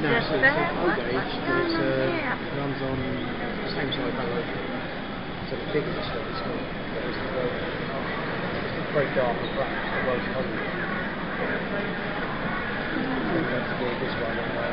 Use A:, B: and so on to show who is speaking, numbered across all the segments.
A: No, it's old age, but it runs on the same side barrel. So the bigger the slot it's got. But it's very dark and black, it's the rose colour. I'm going to do this one on my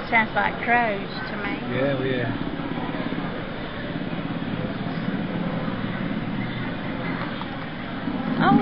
B: Sounds like crows to me.
A: Yeah, well, yeah.
B: Oh!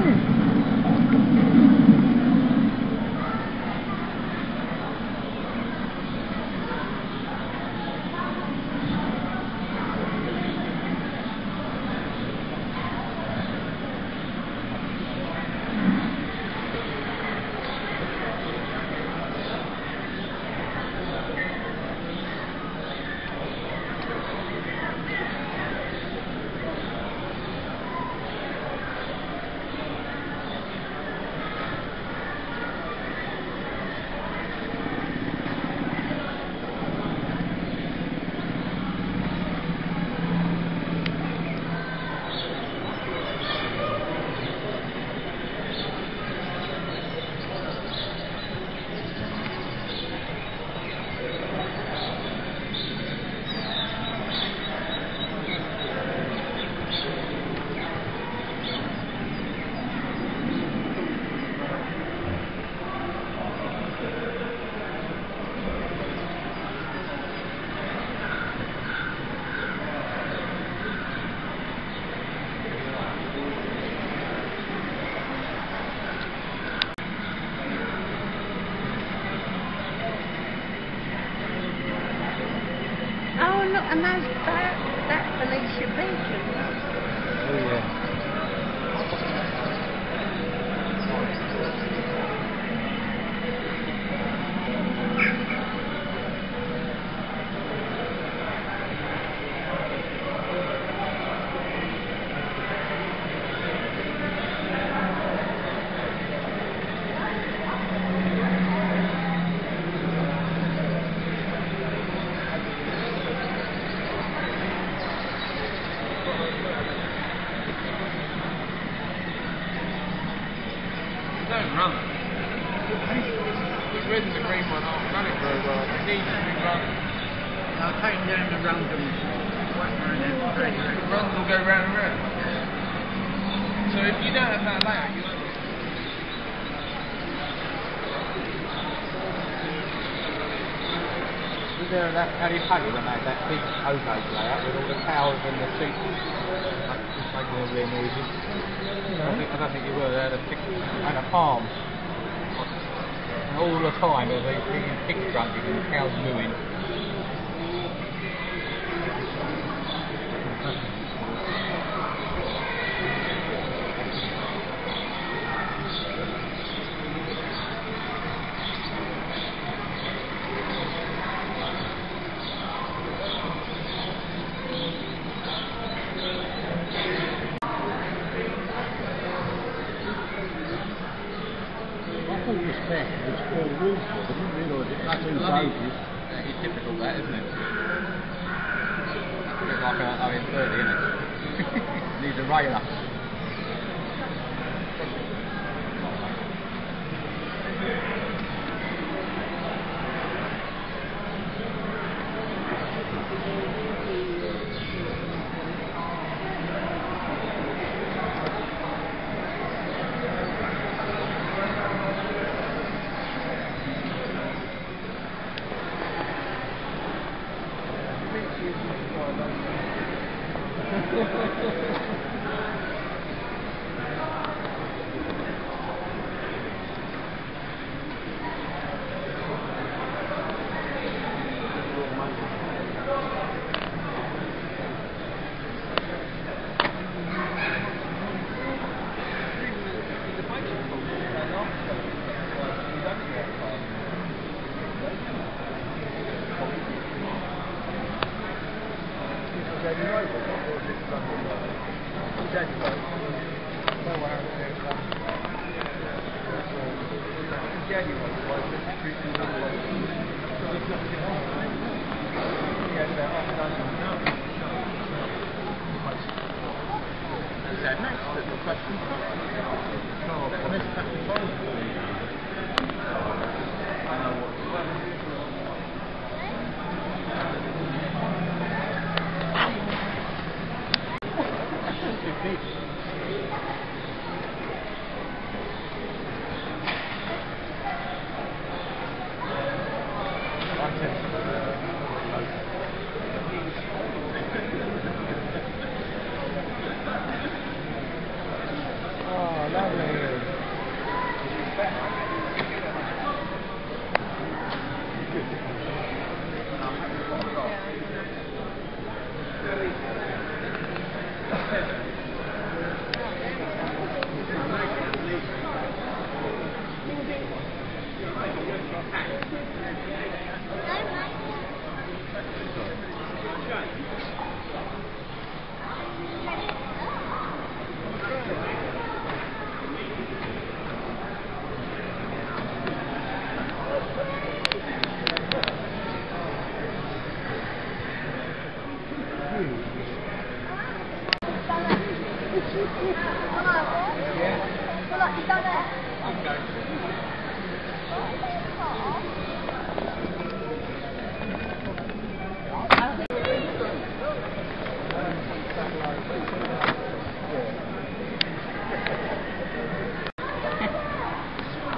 B: Look, and that's Felicia Beacon.
A: Oh yeah.
C: Don't run. The red and the green one aren't running very well. They need to be run.
D: I'll take them down to random.
C: The runs will go round and round. So if you don't have that layout, you won't.
D: Was there that Paddy Paddy when they had that big O-gauge layout with all the towers and the seats making all their noises? No. I don't think you were there. And a farm. And all the time there was these pigs grunting and cows mooing.
A: I thought this back was 4 wheels, I didn't realise it. That's in stages.
D: It's difficult that, isn't it? That's a bit like an 30, isn't it? Needs a railer.
A: January.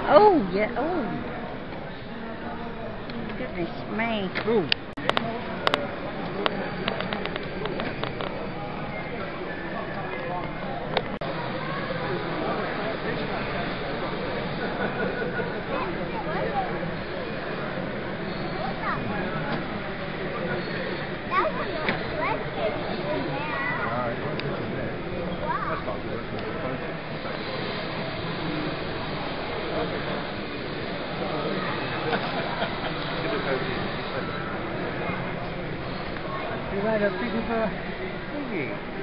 B: Oh, yeah, oh. Goodness me.
A: Ooh. You had a big of a thingy.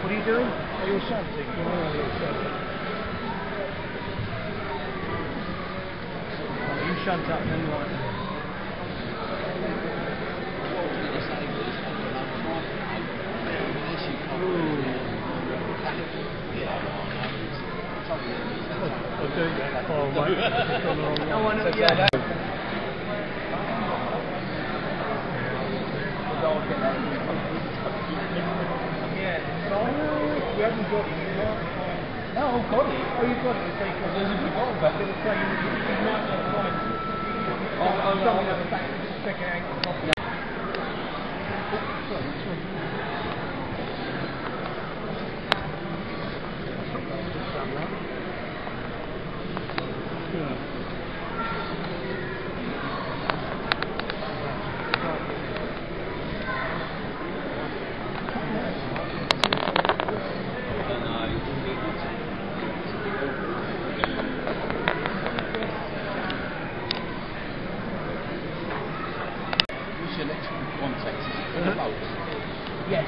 A: What are you doing? Are you shunting? You shunt up and then right. Oh, right. No one knows that. We haven't got it. Oh, got it. Oh, you've got it. Because there's a bottle back. Going to say you might not find something at the back. Just check it out. Yes.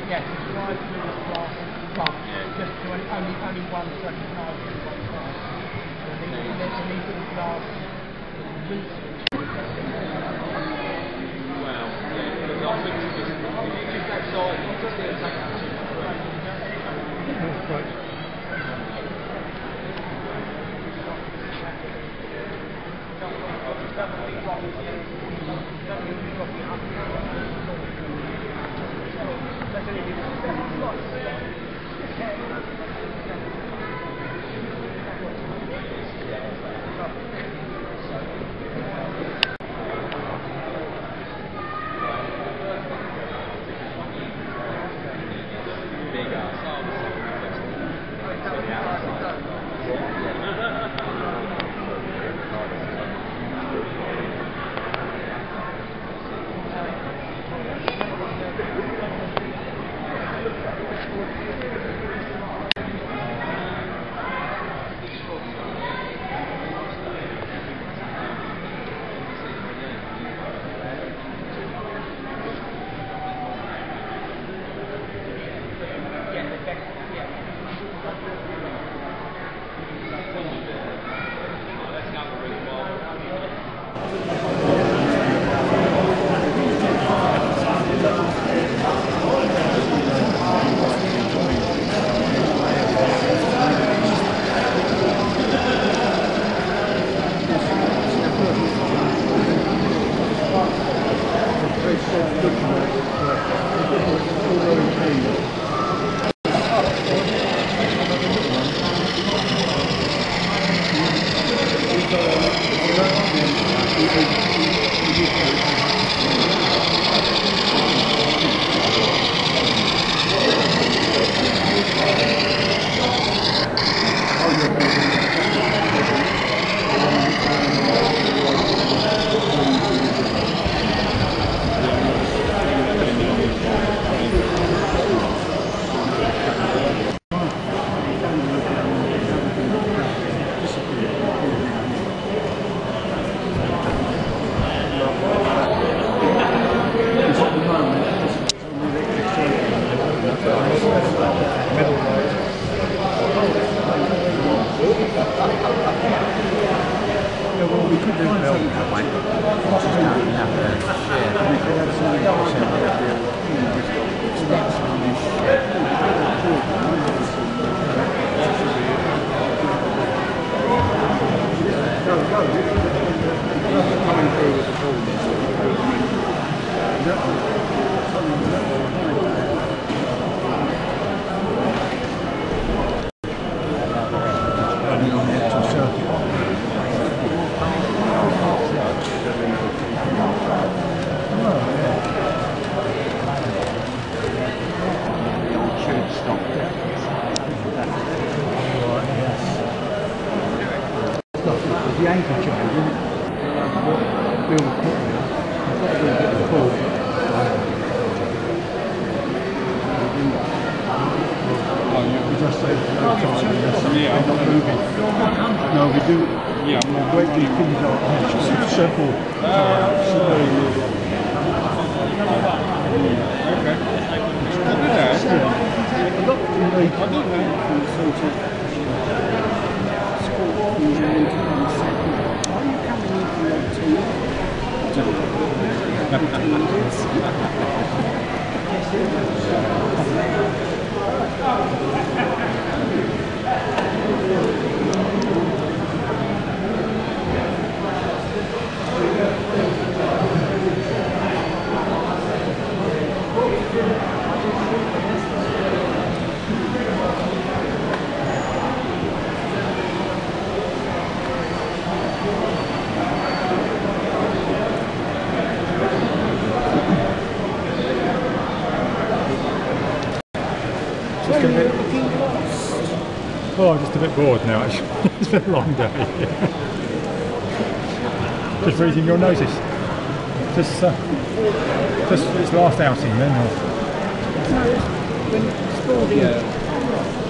A: Yes. Drive through this glass pump. Just to only one second car through one side. So there's a little glass loose.
C: Well, yeah, because I think it's that side, it's just going to take out
A: That's right. The anchor change, isn't it? Bill McCoy, I've got to go get the call. We just say we're not moving. No, we do. Yeah, we'll wait till things are circle.
E: Oh, I'm just a bit bored now actually. It's been a long day. Just reading your notice. Just its last outing then? Or?
D: Yeah.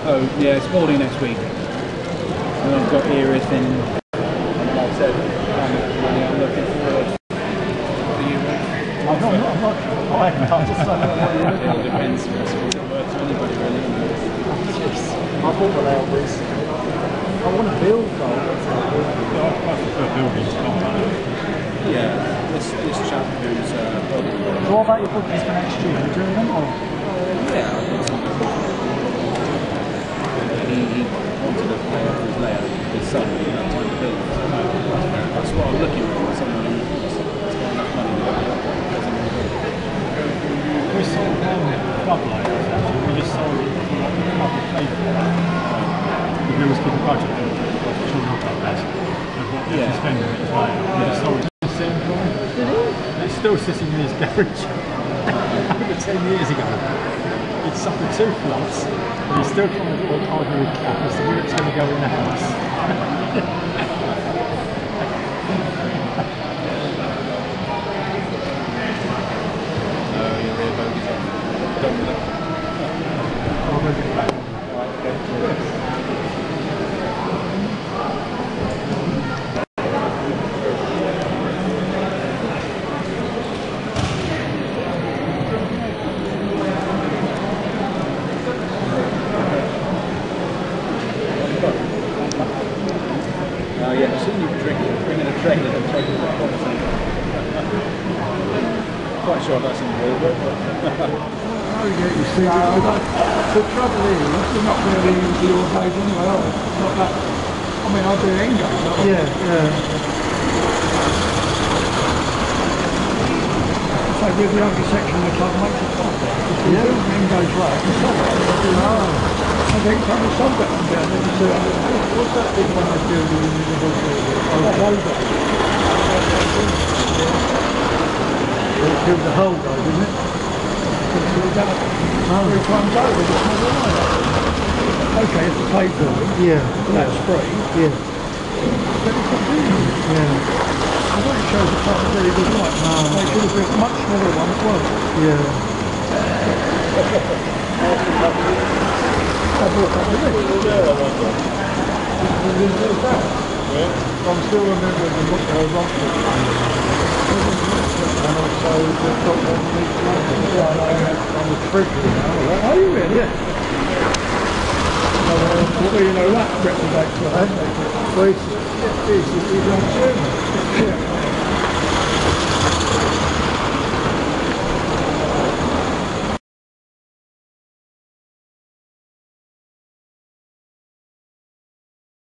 D: Oh, yeah, it's Spalding next week. And I've got Erith in, like I said, I'm looking forward to you.
E: I'm not trying. I'm just
D: It all depends if it's worth to anybody really.
A: I bought the Elvis. I want to build though.
E: I prefer buildings.
D: Yeah, this chap who's
A: So what about your bookings for next year? Are you doing them or?
D: he wanted a player for his layout, his son, he didn't have time to build. So that's what I'm looking for, someone who's got enough money to build.
E: We sold one club layouts actually. We just sold it for like a couple of players. We always keep a budget for children club lads. Of what they can spend on each layout. We just sold it to Sam Coleman. It's still sitting in his garage. Over 10 years ago. He'd suffered 2 floods. And he's still trying to work harder with Cap as to where it's going to go in the house.
D: Yeah, I've seen you bringing a trailer and taking it across. Quite sure that's in the wall, but...
A: Oh yeah, you see, the trouble is, you're not really into your days anyway, are you? Not that, I mean, I do Engo. Yeah. So with the younger section of the club makes it fun. If you do Engo's right, you solve it. I think some of some down there, there's 200. What's that big one they're building in the middle of the over? It killed the whole though, didn't it? It's about 3 times over the small line. Okay, it's a paid building. Yeah. And that's free. Yeah. But it's a building. Yeah. I thought it shows the part of very good light. No. They should have built a much smaller one as well. Yeah. I brought that with me. I'm still remembering the Romford and also the top one on the Treasury now. Are you really? Yeah. Well, you know that replicates to that. Well, he's on German. Yeah.